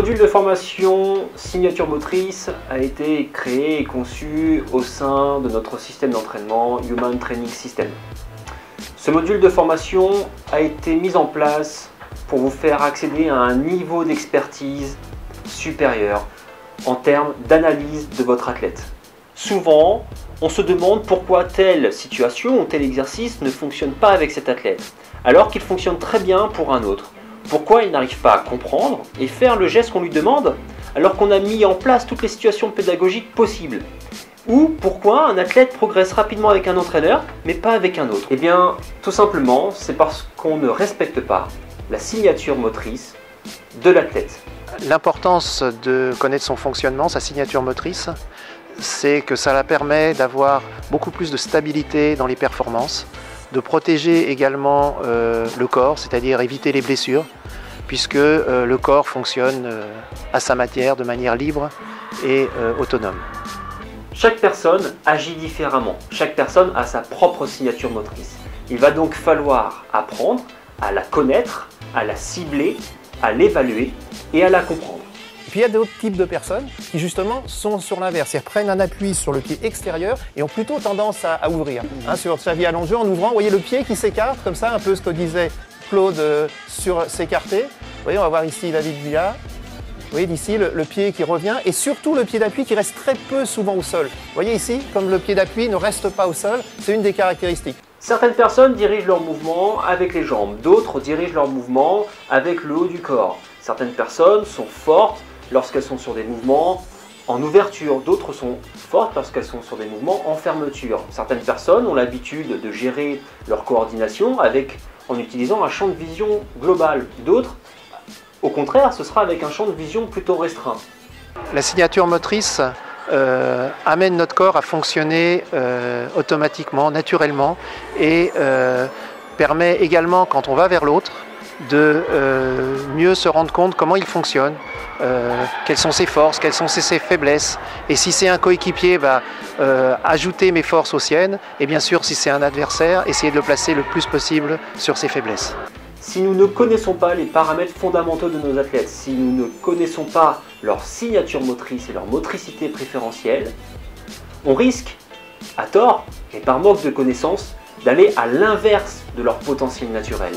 module de formation signature motrice a été créé et conçu au sein de notre système d'entraînement Human Training System. Ce module de formation a été mis en place pour vous faire accéder à un niveau d'expertise supérieur en termes d'analyse de votre athlète. Souvent, on se demande pourquoi telle situation ou tel exercice ne fonctionne pas avec cet athlète, alors qu'il fonctionne très bien pour un autre. Pourquoi il n'arrive pas à comprendre et faire le geste qu'on lui demande alors qu'on a mis en place toutes les situations pédagogiques possibles? Ou pourquoi un athlète progresse rapidement avec un entraîneur mais pas avec un autre? Eh bien, tout simplement, c'est parce qu'on ne respecte pas la signature motrice de l'athlète. L'importance de connaître son fonctionnement, sa signature motrice, c'est que ça la permet d'avoir beaucoup plus de stabilité dans les performances, de protéger également le corps, c'est-à-dire éviter les blessures, puisque le corps fonctionne à sa matière, de manière libre et autonome. Chaque personne agit différemment, chaque personne a sa propre signature motrice. Il va donc falloir apprendre à la connaître, à la cibler, à l'évaluer et à la comprendre. Et puis il y a d'autres types de personnes qui justement sont sur l'inverse, ils prennent un appui sur le pied extérieur et ont plutôt tendance à ouvrir. Sur sa vie allongée, en ouvrant, vous voyez le pied qui s'écarte, comme ça, un peu ce que disait Claude sur s'écarter. Vous voyez, on va voir ici David Villa. Vous voyez d'ici le pied qui revient et surtout le pied d'appui qui reste très peu souvent au sol. Vous voyez ici, comme le pied d'appui ne reste pas au sol, c'est une des caractéristiques. Certaines personnes dirigent leur mouvement avec les jambes, d'autres dirigent leur mouvement avec le haut du corps. Certaines personnes sont fortes lorsqu'elles sont sur des mouvements en ouverture, d'autres sont fortes lorsqu'elles sont sur des mouvements en fermeture. Certaines personnes ont l'habitude de gérer leur coordination en utilisant un champ de vision global, d'autres, au contraire, ce sera avec un champ de vision plutôt restreint. La signature motrice amène notre corps à fonctionner automatiquement, naturellement, et permet également, quand on va vers l'autre, de mieux se rendre compte comment il fonctionne, quelles sont ses forces, quelles sont ses faiblesses, et si c'est un coéquipier, ajouter mes forces aux siennes, et bien sûr si c'est un adversaire, essayer de le placer le plus possible sur ses faiblesses. Si nous ne connaissons pas les paramètres fondamentaux de nos athlètes, si nous ne connaissons pas leur signature motrice et leur motricité préférentielle, on risque, à tort et par manque de connaissances, d'aller à l'inverse de leur potentiel naturel.